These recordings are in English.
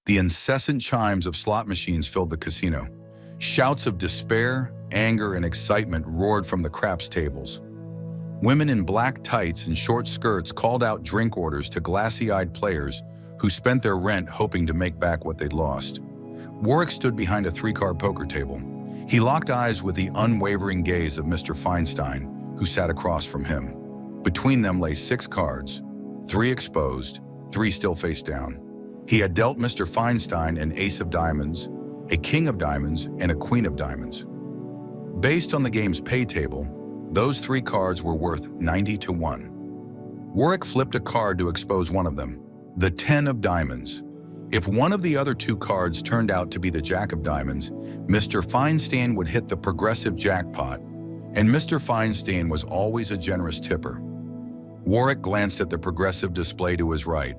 The incessant chimes of slot machines filled the casino. Shouts of despair, anger, and excitement roared from the craps tables. Women in black tights and short skirts called out drink orders to glassy-eyed players who spent their rent hoping to make back what they'd lost. Warwick stood behind a three-card poker table. He locked eyes with the unwavering gaze of Mr. Feinstein, who sat across from him. Between them lay 6 cards, 3 exposed, 3 still face down. He had dealt Mr. Feinstein an ace of diamonds, a king of diamonds, and a queen of diamonds. Based on the game's pay table, those 3 cards were worth 90 to 1. Warwick flipped a card to expose one of them, the 10 of diamonds. If one of the other 2 cards turned out to be the jack of diamonds, Mr. Feinstein would hit the progressive jackpot, and Mr. Feinstein was always a generous tipper. Warwick glanced at the progressive display to his right.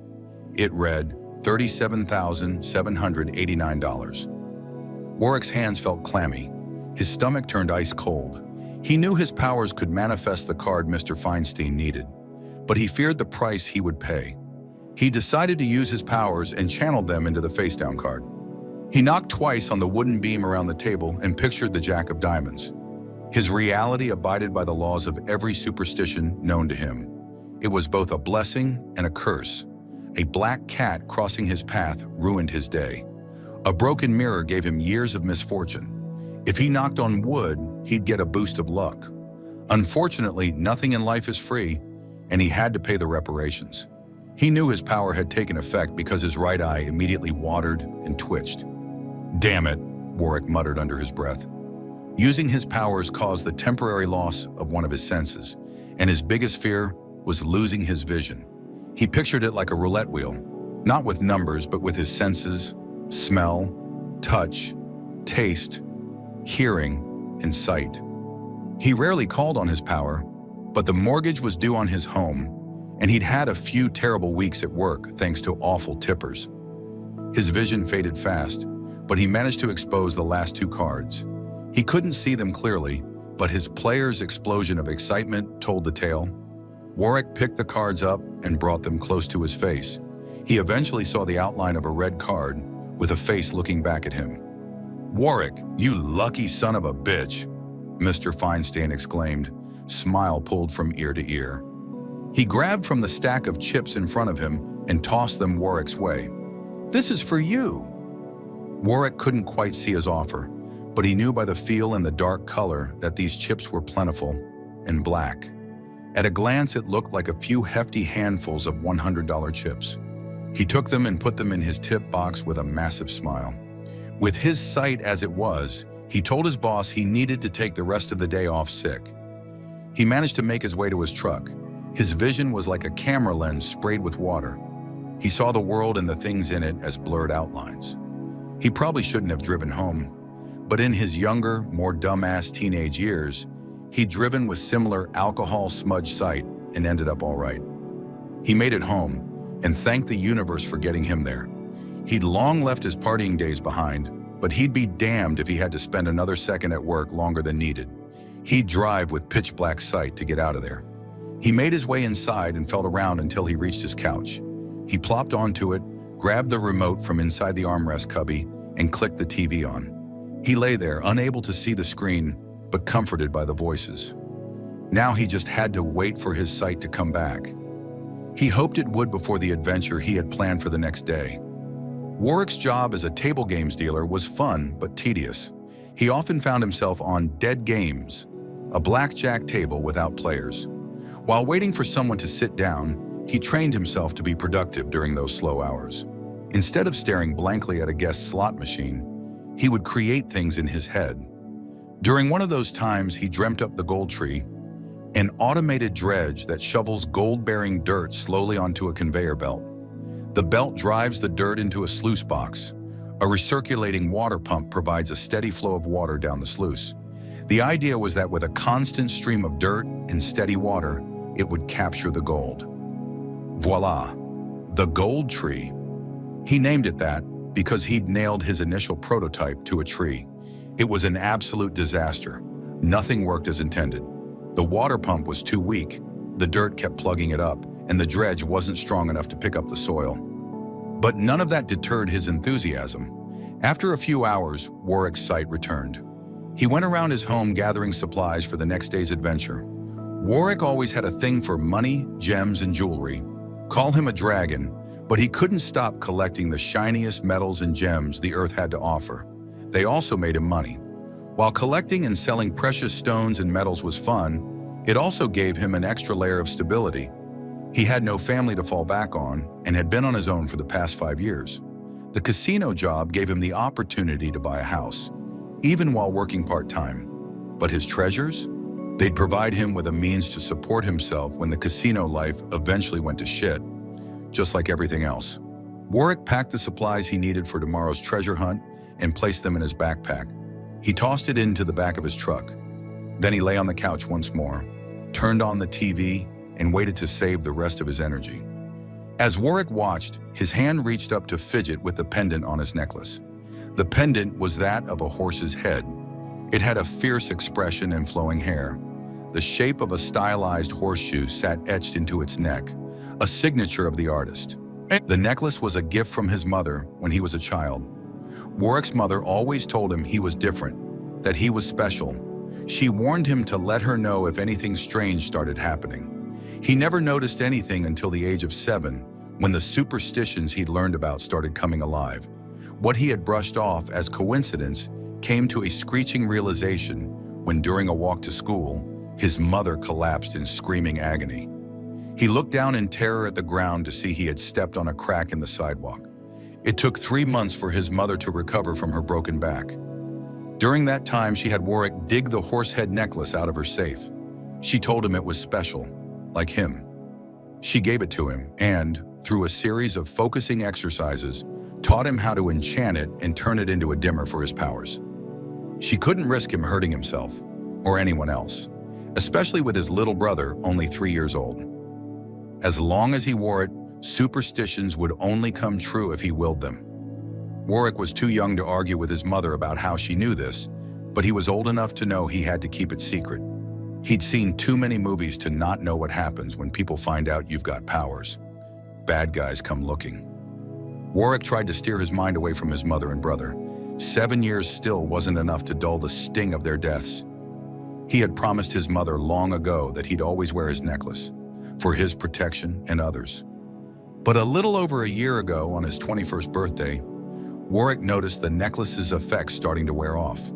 It read $37,789. Warwick's hands felt clammy. His stomach turned ice cold. He knew his powers could manifest the card Mr. Feinstein needed, but he feared the price he would pay. He decided to use his powers and channeled them into the face-down card. He knocked twice on the wooden beam around the table and pictured the jack of diamonds. His reality abided by the laws of every superstition known to him. It was both a blessing and a curse. A black cat crossing his path ruined his day. A broken mirror gave him years of misfortune. If he knocked on wood, he'd get a boost of luck. Unfortunately, nothing in life is free, and he had to pay the reparations. He knew his power had taken effect because his right eye immediately watered and twitched. "Damn it," Warwick muttered under his breath. Using his powers caused the temporary loss of one of his senses, and his biggest fear was losing his vision. He pictured it like a roulette wheel, not with numbers, but with his senses: smell, touch, taste, hearing, and sight. He rarely called on his power, but the mortgage was due on his home, and he'd had a few terrible weeks at work thanks to awful tippers. His vision faded fast, but he managed to expose the last 2 cards. He couldn't see them clearly, but his player's explosion of excitement told the tale. Warwick picked the cards up and brought them close to his face. He eventually saw the outline of a red card with a face looking back at him. "Warwick, you lucky son of a bitch," Mr. Feinstein exclaimed, smile pulled from ear to ear. He grabbed from the stack of chips in front of him and tossed them Warwick's way. "This is for you." Warwick couldn't quite see his offer, but he knew by the feel and the dark color that these chips were plentiful and black. At a glance, it looked like a few hefty handfuls of $100 chips. He took them and put them in his tip box with a massive smile. With his sight as it was, he told his boss he needed to take the rest of the day off sick. He managed to make his way to his truck. His vision was like a camera lens sprayed with water. He saw the world and the things in it as blurred outlines. He probably shouldn't have driven home, but in his younger, more dumbass teenage years, he'd driven with similar alcohol-smudged sight and ended up all right. He made it home and thanked the universe for getting him there. He'd long left his partying days behind, but he'd be damned if he had to spend another second at work longer than needed. He'd drive with pitch-black sight to get out of there. He made his way inside and felt around until he reached his couch. He plopped onto it, grabbed the remote from inside the armrest cubby, and clicked the TV on. He lay there, unable to see the screen, but comforted by the voices. Now he just had to wait for his sight to come back. He hoped it would before the adventure he had planned for the next day. Warwick's job as a table games dealer was fun but tedious. He often found himself on dead games, a blackjack table without players. While waiting for someone to sit down, he trained himself to be productive during those slow hours. Instead of staring blankly at a guest's slot machine, he would create things in his head. During one of those times, he dreamt up the gold tree, an automated dredge that shovels gold-bearing dirt slowly onto a conveyor belt. The belt drives the dirt into a sluice box. A recirculating water pump provides a steady flow of water down the sluice. The idea was that with a constant stream of dirt and steady water, it would capture the gold. Voila, the gold tree. He named it that because he'd nailed his initial prototype to a tree. It was an absolute disaster. Nothing worked as intended. The water pump was too weak, the dirt kept plugging it up, and the dredge wasn't strong enough to pick up the soil. But none of that deterred his enthusiasm. After a few hours, Warwick's sight returned. He went around his home gathering supplies for the next day's adventure. Warwick always had a thing for money, gems, and jewelry. Call him a dragon, but he couldn't stop collecting the shiniest metals and gems the earth had to offer. They also made him money. While collecting and selling precious stones and metals was fun, it also gave him an extra layer of stability. He had no family to fall back on and had been on his own for the past 5 years. The casino job gave him the opportunity to buy a house, even while working part-time. But his treasures? They'd provide him with a means to support himself when the casino life eventually went to shit, just like everything else. Warwick packed the supplies he needed for tomorrow's treasure hunt and placed them in his backpack. He tossed it into the back of his truck. Then he lay on the couch once more, turned on the TV, and waited to save the rest of his energy. As Warwick watched, his hand reached up to fidget with the pendant on his necklace. The pendant was that of a horse's head. It had a fierce expression and flowing hair. The shape of a stylized horseshoe sat etched into its neck, a signature of the artist. The necklace was a gift from his mother when he was a child. Warwick's mother always told him he was different, that he was special. She warned him to let her know if anything strange started happening. He never noticed anything until the age of 7, when the superstitions he'd learned about started coming alive. What he had brushed off as coincidence came to a screeching realization when, during a walk to school, his mother collapsed in screaming agony. He looked down in terror at the ground to see he had stepped on a crack in the sidewalk. It took 3 months for his mother to recover from her broken back. During that time, she had Warwick dig the horsehead necklace out of her safe. She told him it was special, like him. She gave it to him and, through a series of focusing exercises, taught him how to enchant it and turn it into a dimmer for his powers. She couldn't risk him hurting himself, or anyone else, especially with his little brother, only 3 years old. As long as he wore it, superstitions would only come true if he willed them. Warwick was too young to argue with his mother about how she knew this, but he was old enough to know he had to keep it secret. He'd seen too many movies to not know what happens when people find out you've got powers. Bad guys come looking. Warwick tried to steer his mind away from his mother and brother. 7 years still wasn't enough to dull the sting of their deaths. He had promised his mother long ago that he'd always wear his necklace, for his protection and others. But a little over a year ago, on his 21st birthday, Warwick noticed the necklace's effects starting to wear off.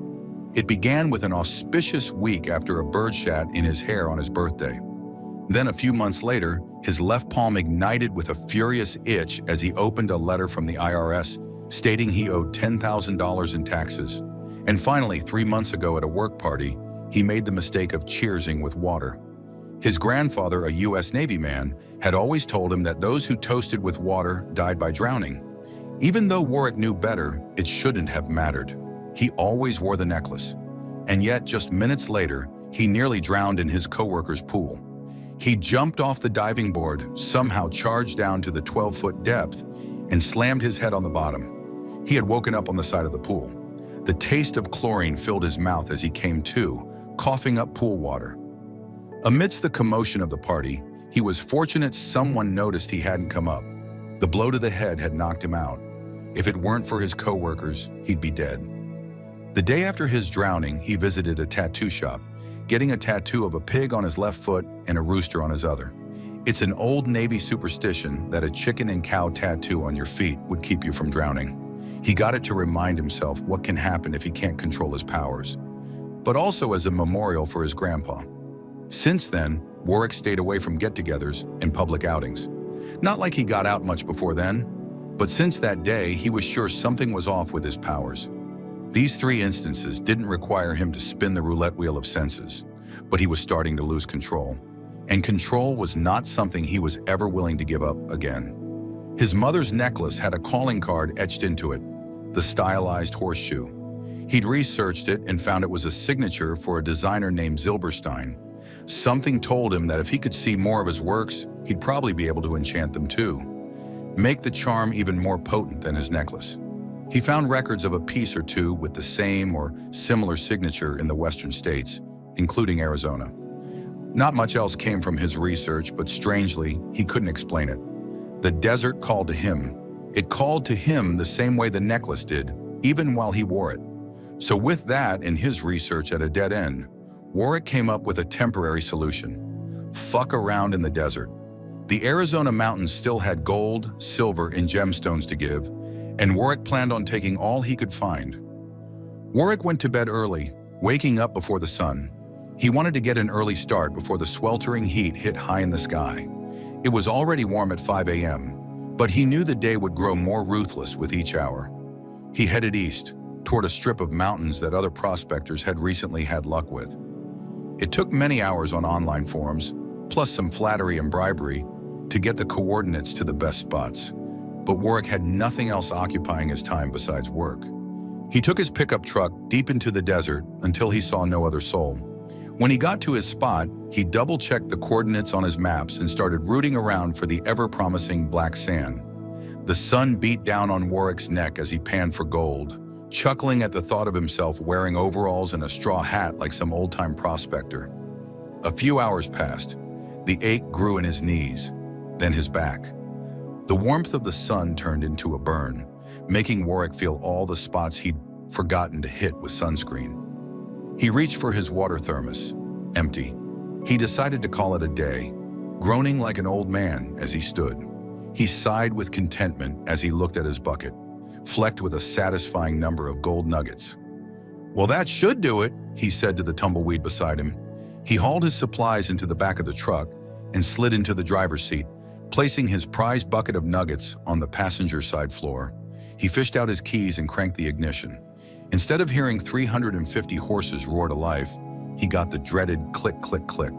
It began with an auspicious week after a bird shat in his hair on his birthday. Then a few months later, his left palm ignited with a furious itch as he opened a letter from the IRS stating he owed $10,000 in taxes. And finally, 3 months ago at a work party, he made the mistake of cheersing with water. His grandfather, a U.S. Navy man, had always told him that those who toasted with water died by drowning. Even though Warwick knew better, it shouldn't have mattered. He always wore the necklace. And yet, just minutes later, he nearly drowned in his coworker's pool. He jumped off the diving board, somehow charged down to the 12-foot depth, and slammed his head on the bottom. He had woken up on the side of the pool. The taste of chlorine filled his mouth as he came to, coughing up pool water. Amidst the commotion of the party, he was fortunate someone noticed he hadn't come up. The blow to the head had knocked him out. If it weren't for his coworkers, he'd be dead. The day after his drowning, he visited a tattoo shop, getting a tattoo of a pig on his left foot and a rooster on his other. It's an old Navy superstition that a chicken and cow tattoo on your feet would keep you from drowning. He got it to remind himself what can happen if he can't control his powers, but also as a memorial for his grandpa. Since then, Warwick stayed away from get-togethers and public outings. Not like he got out much before then, but since that day, he was sure something was off with his powers. These 3 instances didn't require him to spin the roulette wheel of senses, but he was starting to lose control. And control was not something he was ever willing to give up again. His mother's necklace had a calling card etched into it, the stylized horseshoe. He'd researched it and found it was a signature for a designer named Zilberstein. Something told him that if he could see more of his works, he'd probably be able to enchant them too. Make the charm even more potent than his necklace. He found records of a piece or two with the same or similar signature in the western states, including Arizona. Not much else came from his research, but strangely, he couldn't explain it. The desert called to him, It called to him the same way the necklace did, even while he wore it. So with that and his research at a dead end, Warwick came up with a temporary solution. Fuck around in the desert. The Arizona mountains still had gold, silver, and gemstones to give, and Warwick planned on taking all he could find. Warwick went to bed early, waking up before the sun. He wanted to get an early start before the sweltering heat hit high in the sky. It was already warm at 5 a.m., but he knew the day would grow more ruthless with each hour. He headed east, toward a strip of mountains that other prospectors had recently had luck with. It took many hours on online forums, plus some flattery and bribery, to get the coordinates to the best spots. But Warwick had nothing else occupying his time besides work. He took his pickup truck deep into the desert until he saw no other soul. When he got to his spot, he double-checked the coordinates on his maps and started rooting around for the ever-promising black sand. The sun beat down on Warwick's neck as he panned for gold, chuckling at the thought of himself wearing overalls and a straw hat like some old-time prospector. A few hours passed. The ache grew in his knees, then his back. The warmth of the sun turned into a burn, making Warwick feel all the spots he'd forgotten to hit with sunscreen. He reached for his water thermos, empty. He decided to call it a day, groaning like an old man as he stood. He sighed with contentment as he looked at his bucket, flecked with a satisfying number of gold nuggets. "Well, that should do it," he said to the tumbleweed beside him. He hauled his supplies into the back of the truck and slid into the driver's seat, placing his prized bucket of nuggets on the passenger side floor. He fished out his keys and cranked the ignition. Instead of hearing 350 horses roar to life, he got the dreaded click, click, click.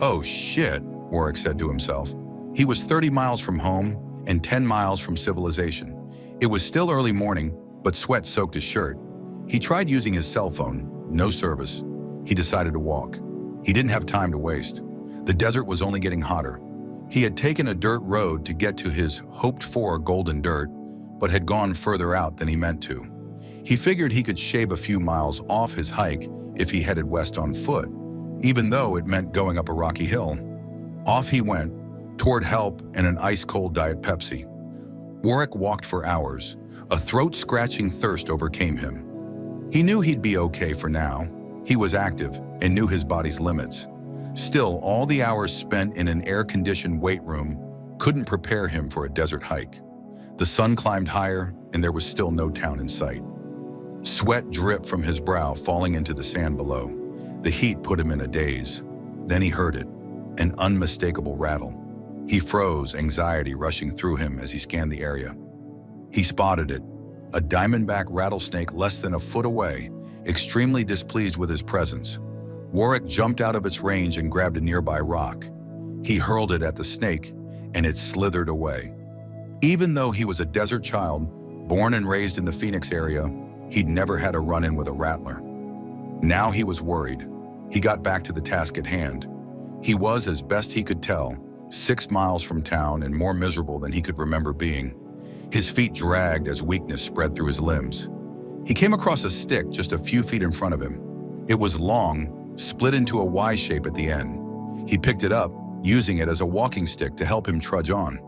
"Oh shit," Warwick said to himself. He was 30 miles from home and 10 miles from civilization. It was still early morning, but sweat soaked his shirt. He tried using his cell phone, no service. He decided to walk. He didn't have time to waste. The desert was only getting hotter. He had taken a dirt road to get to his hoped-for golden dirt, but had gone further out than he meant to. He figured he could shave a few miles off his hike if he headed west on foot, even though it meant going up a rocky hill. Off he went, toward help and an ice-cold Diet Pepsi. Warwick walked for hours. A throat-scratching thirst overcame him. He knew he'd be okay for now. He was active and knew his body's limits. Still, all the hours spent in an air-conditioned weight room couldn't prepare him for a desert hike. The sun climbed higher, and there was still no town in sight. Sweat dripped from his brow, falling into the sand below. The heat put him in a daze. Then he heard it, an unmistakable rattle. He froze, anxiety rushing through him as he scanned the area. He spotted it, a diamondback rattlesnake less than a foot away, extremely displeased with his presence. Warwick jumped out of its range and grabbed a nearby rock. He hurled it at the snake, and it slithered away. Even though he was a desert child, born and raised in the Phoenix area, he'd never had a run-in with a rattler. Now he was worried. He got back to the task at hand. He was, as best he could tell, 6 miles from town and more miserable than he could remember being. His feet dragged as weakness spread through his limbs. He came across a stick just a few feet in front of him. It was long, split into a Y shape at the end. He picked it up, using it as a walking stick to help him trudge on.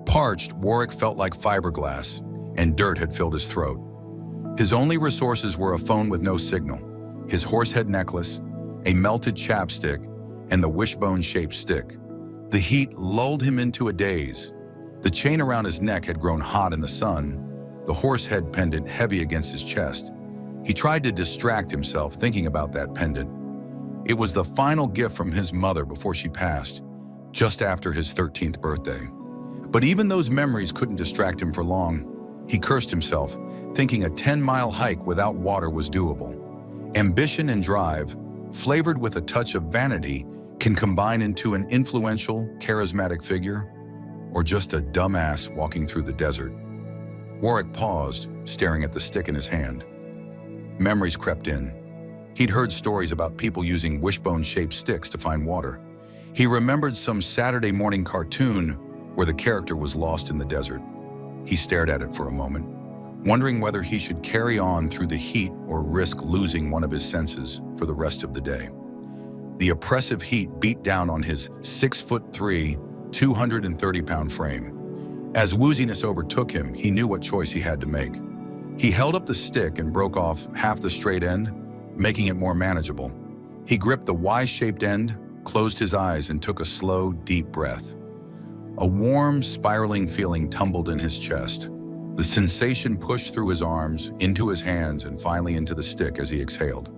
Parched, Warwick felt like fiberglass, and dirt had filled his throat. His only resources were a phone with no signal, his horsehead necklace, a melted chapstick, and the wishbone-shaped stick. The heat lulled him into a daze. The chain around his neck had grown hot in the sun, the horsehead pendant heavy against his chest. He tried to distract himself thinking about that pendant. It was the final gift from his mother before she passed, just after his 13th birthday. But even those memories couldn't distract him for long. He cursed himself, thinking a 10-mile hike without water was doable. Ambition and drive, flavored with a touch of vanity, can combine into an influential, charismatic figure, or just a dumbass walking through the desert. Warwick paused, staring at the stick in his hand. Memories crept in. He'd heard stories about people using wishbone-shaped sticks to find water. He remembered some Saturday morning cartoon where the character was lost in the desert. He stared at it for a moment, wondering whether he should carry on through the heat or risk losing one of his senses for the rest of the day. The oppressive heat beat down on his 6'3", 230-pound frame. As wooziness overtook him, he knew what choice he had to make. He held up the stick and broke off half the straight end, making it more manageable. He gripped the Y-shaped end, closed his eyes, and took a slow, deep breath. A warm, spiraling feeling tumbled in his chest. The sensation pushed through his arms, into his hands, and finally into the stick as he exhaled.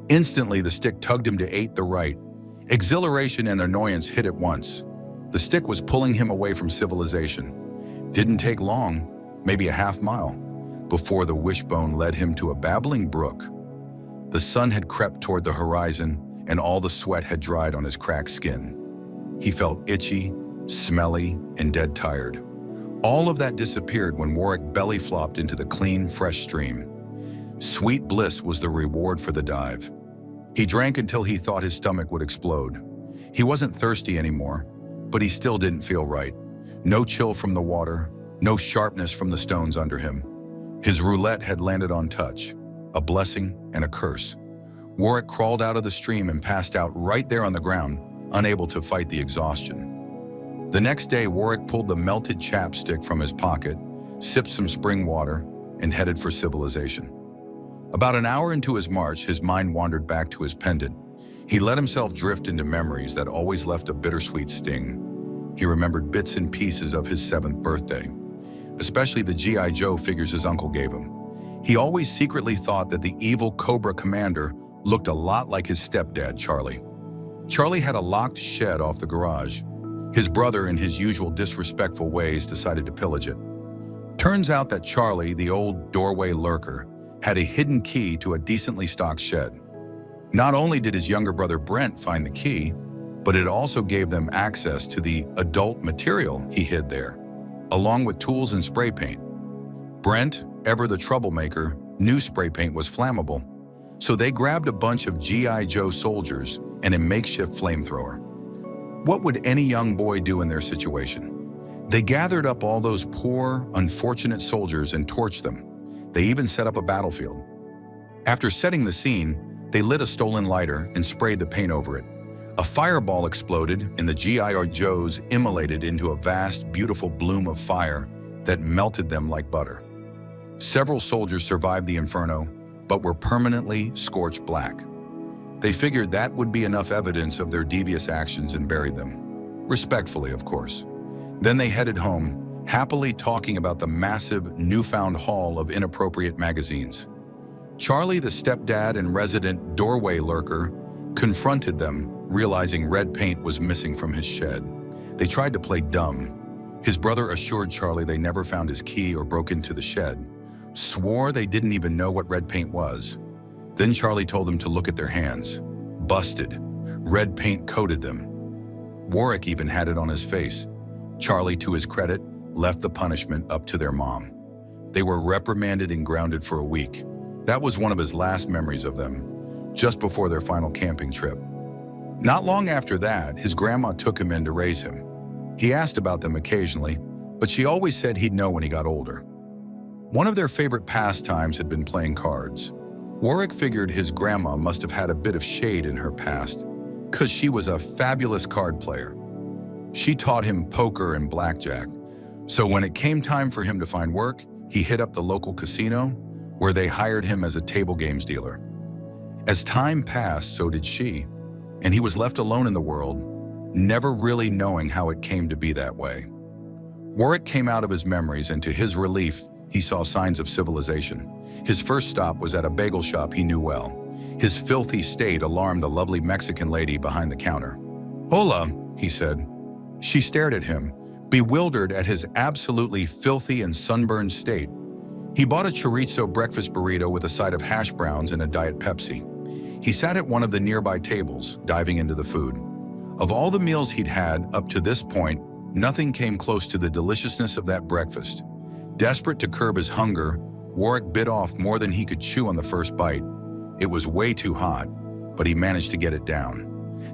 Instantly, the stick tugged him to the right. Exhilaration and annoyance hit at once. The stick was pulling him away from civilization. Didn't take long, maybe a half mile, before the wishbone led him to a babbling brook. The sun had crept toward the horizon, and all the sweat had dried on his cracked skin. He felt itchy, smelly, and dead tired. All of that disappeared when Warwick belly flopped into the clean, fresh stream. Sweet bliss was the reward for the dive. He drank until he thought his stomach would explode. He wasn't thirsty anymore, but he still didn't feel right. No chill from the water, no sharpness from the stones under him. His roulette had landed on touch, a blessing and a curse. Warwick crawled out of the stream and passed out right there on the ground, unable to fight the exhaustion. The next day, Warwick pulled the melted chapstick from his pocket, sipped some spring water, and headed for civilization. About an hour into his march, his mind wandered back to his pendant. He let himself drift into memories that always left a bittersweet sting. He remembered bits and pieces of his 7th birthday, especially the G.I. Joe figures his uncle gave him. He always secretly thought that the evil Cobra commander looked a lot like his stepdad, Charlie. Charlie had a locked shed off the garage. His brother, in his usual disrespectful ways, decided to pillage it. Turns out that Charlie, the old doorway lurker, had a hidden key to a decently stocked shed. Not only did his younger brother Brent find the key, but it also gave them access to the adult material he hid there, along with tools and spray paint. Brent, ever the troublemaker, knew spray paint was flammable, so they grabbed a bunch of G.I. Joe soldiers and a makeshift flamethrower. What would any young boy do in their situation? They gathered up all those poor, unfortunate soldiers and torched them. They even set up a battlefield. After setting the scene, they lit a stolen lighter and sprayed the paint over it. A fireball exploded, and the G.I. Joes immolated into a vast, beautiful bloom of fire that melted them like butter. Several soldiers survived the inferno, but were permanently scorched black. They figured that would be enough evidence of their devious actions and buried them. Respectfully, of course. Then they headed home, happily talking about the massive, newfound haul of inappropriate magazines. Charlie, the stepdad and resident doorway lurker, confronted them, realizing red paint was missing from his shed. They tried to play dumb. His brother assured Charlie they never found his key or broke into the shed, swore they didn't even know what red paint was. Then Charlie told them to look at their hands. Busted. Red paint coated them. Warwick even had it on his face. Charlie, to his credit, left the punishment up to their mom. They were reprimanded and grounded for a week. That was one of his last memories of them, just before their final camping trip. Not long after that, his grandma took him in to raise him. He asked about them occasionally, but she always said he'd know when he got older. One of their favorite pastimes had been playing cards. Warwick figured his grandma must have had a bit of shade in her past, because she was a fabulous card player. She taught him poker and blackjack, so when it came time for him to find work, he hit up the local casino, where they hired him as a table games dealer. As time passed, so did she, and he was left alone in the world, never really knowing how it came to be that way. Warwick came out of his memories, and to his relief, he saw signs of civilization. His first stop was at a bagel shop he knew well. His filthy state alarmed the lovely Mexican lady behind the counter. "Hola," he said. She stared at him, bewildered at his absolutely filthy and sunburned state. He bought a chorizo breakfast burrito with a side of hash browns and a Diet Pepsi. He sat at one of the nearby tables, diving into the food. Of all the meals he'd had up to this point, nothing came close to the deliciousness of that breakfast. Desperate to curb his hunger, Warwick bit off more than he could chew on the first bite. It was way too hot, but he managed to get it down.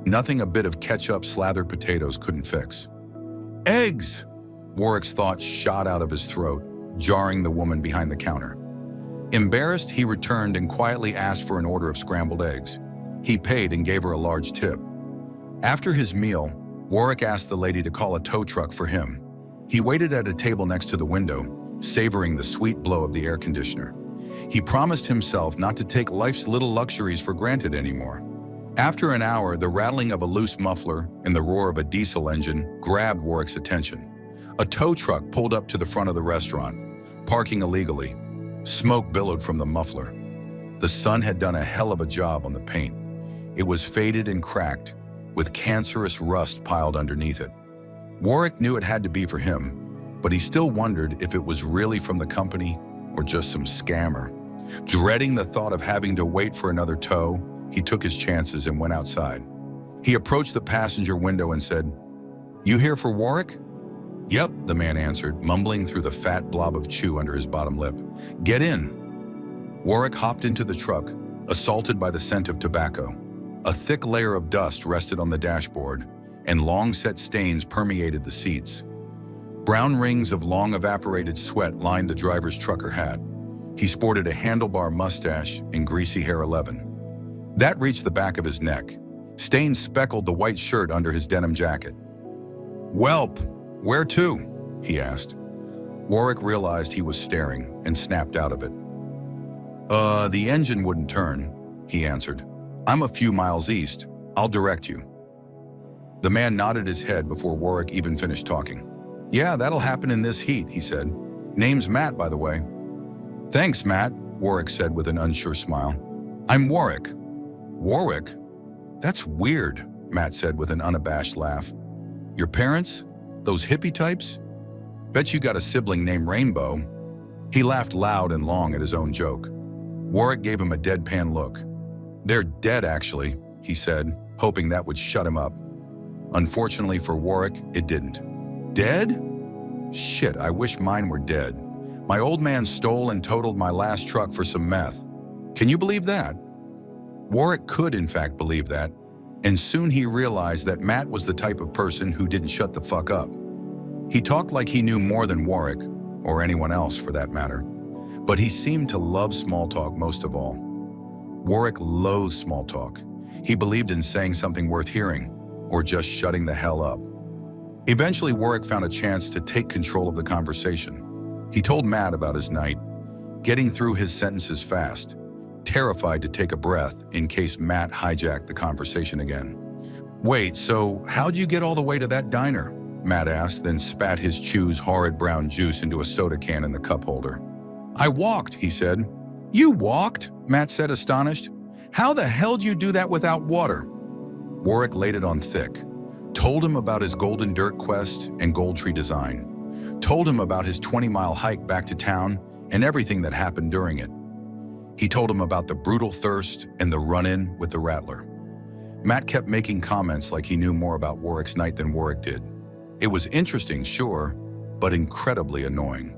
Nothing a bit of ketchup-slathered potatoes couldn't fix. "Eggs!" Warwick's thoughts shot out of his throat, jarring the woman behind the counter. Embarrassed, he returned and quietly asked for an order of scrambled eggs. He paid and gave her a large tip. After his meal, Warwick asked the lady to call a tow truck for him. He waited at a table next to the window, savoring the sweet blow of the air conditioner. He promised himself not to take life's little luxuries for granted anymore. After an hour, the rattling of a loose muffler and the roar of a diesel engine grabbed Warwick's attention. A tow truck pulled up to the front of the restaurant, parking illegally. Smoke billowed from the muffler. The sun had done a hell of a job on the paint. It was faded and cracked, with cancerous rust piled underneath it. Warwick knew it had to be for him, but he still wondered if it was really from the company or just some scammer. Dreading the thought of having to wait for another tow, he took his chances and went outside. He approached the passenger window and said, "You here for Warwick?" "Yep," the man answered, mumbling through the fat blob of chew under his bottom lip. "Get in." Warwick hopped into the truck, assaulted by the scent of tobacco. A thick layer of dust rested on the dashboard, and long-set stains permeated the seats. Brown rings of long evaporated sweat lined the driver's trucker hat. He sported a handlebar mustache and greasy hair 11. That reached the back of his neck. Stains speckled the white shirt under his denim jacket. "Welp, where to?" he asked. Warwick realized he was staring and snapped out of it. The engine wouldn't turn," he answered. "I'm a few miles east. I'll direct you." The man nodded his head before Warwick even finished talking. "Yeah, that'll happen in this heat," he said. "Name's Matt, by the way." "Thanks, Matt," Warwick said with an unsure smile. "I'm Warwick." "Warwick? That's weird," Matt said with an unabashed laugh. "Your parents? Those hippie types? Bet you got a sibling named Rainbow." He laughed loud and long at his own joke. Warwick gave him a deadpan look. "They're dead, actually," he said, hoping that would shut him up. Unfortunately for Warwick, it didn't. "Dead? Shit, I wish mine were dead. My old man stole and totaled my last truck for some meth. Can you believe that?" Warwick could, in fact, believe that, and soon he realized that Matt was the type of person who didn't shut the fuck up. He talked like he knew more than Warwick, or anyone else for that matter, but he seemed to love small talk most of all. Warwick loathed small talk. He believed in saying something worth hearing, or just shutting the hell up. Eventually, Warwick found a chance to take control of the conversation. He told Matt about his night, getting through his sentences fast, terrified to take a breath in case Matt hijacked the conversation again. "Wait, so how'd you get all the way to that diner?" Matt asked, then spat his chew's horrid brown juice into a soda can in the cup holder. "I walked," he said. "You walked?" Matt said, astonished. "How the hell do you do that without water?" Warwick laid it on thick, told him about his golden dirt quest and gold tree design, told him about his 20-mile hike back to town and everything that happened during it. He told him about the brutal thirst and the run-in with the Rattler. Matt kept making comments like he knew more about Warwick's night than Warwick did. It was interesting, sure, but incredibly annoying.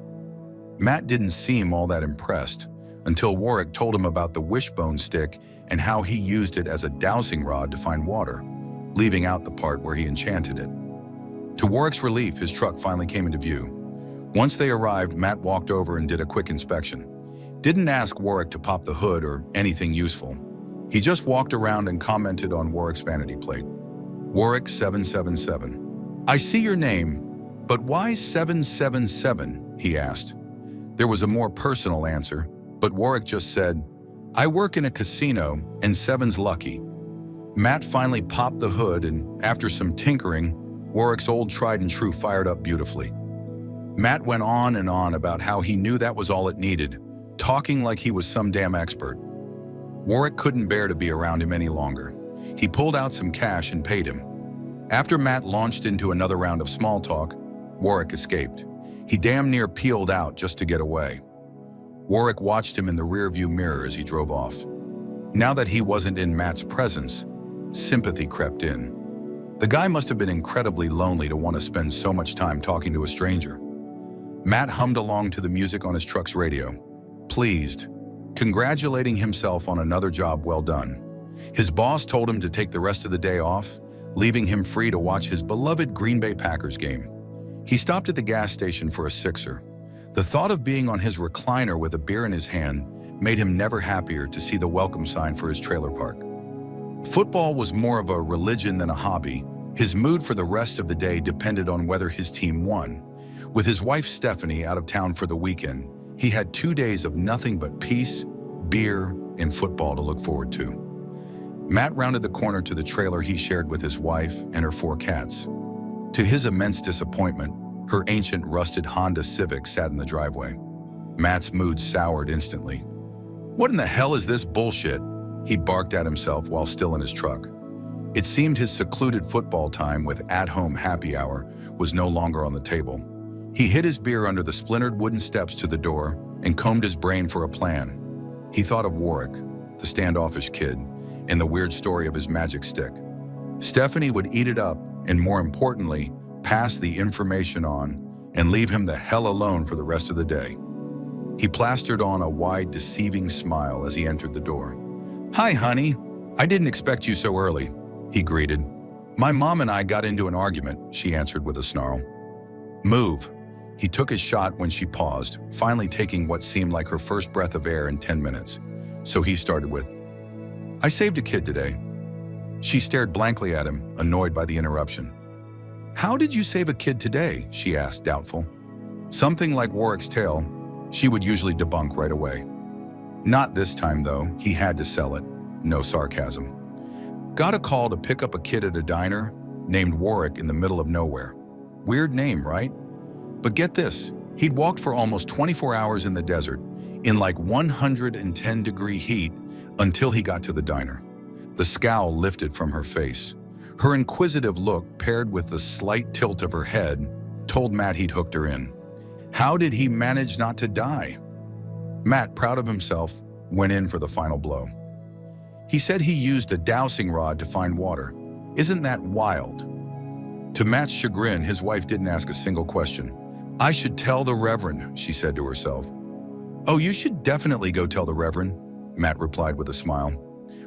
Matt didn't seem all that impressed until Warwick told him about the wishbone stick and how he used it as a dowsing rod to find water, leaving out the part where he enchanted it. To Warwick's relief, his truck finally came into view. Once they arrived, Matt walked over and did a quick inspection. Didn't ask Warwick to pop the hood or anything useful. He just walked around and commented on Warwick's vanity plate. "Warwick 777. "I see your name, but why 777? He asked. There was a more personal answer, but Warwick just said, "I work in a casino, and 7's lucky." Matt finally popped the hood, and after some tinkering, Warwick's old tried and true fired up beautifully. Matt went on and on about how he knew that was all it needed, talking like he was some damn expert. Warwick couldn't bear to be around him any longer. He pulled out some cash and paid him. After Matt launched into another round of small talk, Warwick escaped. He damn near peeled out just to get away. Warwick watched him in the rearview mirror as he drove off. Now that he wasn't in Matt's presence, sympathy crept in. The guy must have been incredibly lonely to want to spend so much time talking to a stranger. Matt hummed along to the music on his truck's radio, pleased, congratulating himself on another job well done. His boss told him to take the rest of the day off, leaving him free to watch his beloved Green Bay Packers game. He stopped at the gas station for a sixer. The thought of being on his recliner with a beer in his hand made him never happier to see the welcome sign for his trailer park. Football was more of a religion than a hobby. His mood for the rest of the day depended on whether his team won. With his wife Stephanie out of town for the weekend, he had 2 days of nothing but peace, beer, and football to look forward to. Matt rounded the corner to the trailer he shared with his wife and her 4 cats. To his immense disappointment, her ancient rusted Honda Civic sat in the driveway. Matt's mood soured instantly. "What in the hell is this bullshit?" he barked at himself while still in his truck. It seemed his secluded football time with at-home happy hour was no longer on the table. He hid his beer under the splintered wooden steps to the door and combed his brain for a plan. He thought of Warwick, the standoffish kid, and the weird story of his magic stick. Stephanie would eat it up and, more importantly, pass the information on and leave him the hell alone for the rest of the day. He plastered on a wide, deceiving smile as he entered the door. "Hi, honey. I didn't expect you so early," he greeted. "My mom and I got into an argument," she answered with a snarl. "Move." He took his shot when she paused, finally taking what seemed like her first breath of air in 10 minutes. So he started with, "I saved a kid today." She stared blankly at him, annoyed by the interruption. "How did you save a kid today?" she asked, doubtful. Something like Warwick's tale, she would usually debunk right away. Not this time, though. He had to sell it. No sarcasm. "Got a call to pick up a kid at a diner named Warwick in the middle of nowhere. Weird name, right? But get this, he'd walked for almost 24 hours in the desert, in like 110-degree heat, until he got to the diner." The scowl lifted from her face. Her inquisitive look, paired with the slight tilt of her head, told Matt he'd hooked her in. How did he manage not to die? Matt, proud of himself, went in for the final blow. He said he used a dowsing rod to find water. Isn't that wild? To Matt's chagrin, his wife didn't ask a single question. "I should tell the Reverend," she said to herself. "Oh, you should definitely go tell the Reverend," Matt replied with a smile.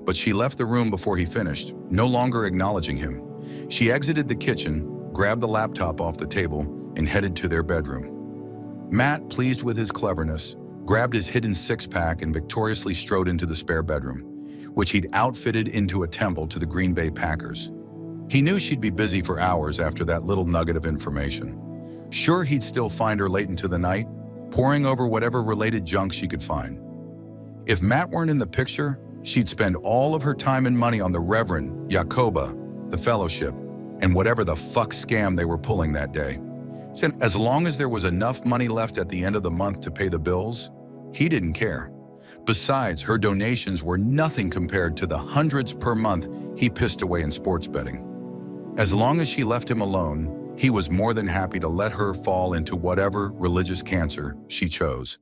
But she left the room before he finished, no longer acknowledging him. She exited the kitchen, grabbed the laptop off the table, and headed to their bedroom. Matt, pleased with his cleverness, grabbed his hidden six-pack and victoriously strode into the spare bedroom, which he'd outfitted into a temple to the Green Bay Packers. He knew she'd be busy for hours after that little nugget of information. Sure, he'd still find her late into the night, poring over whatever related junk she could find. If Matt weren't in the picture, she'd spend all of her time and money on the Reverend, Jacoba, the fellowship, and whatever the fuck scam they were pulling that day. Said as long as there was enough money left at the end of the month to pay the bills, he didn't care. Besides, her donations were nothing compared to the hundreds per month he pissed away in sports betting. As long as she left him alone, he was more than happy to let her fall into whatever religious cancer she chose.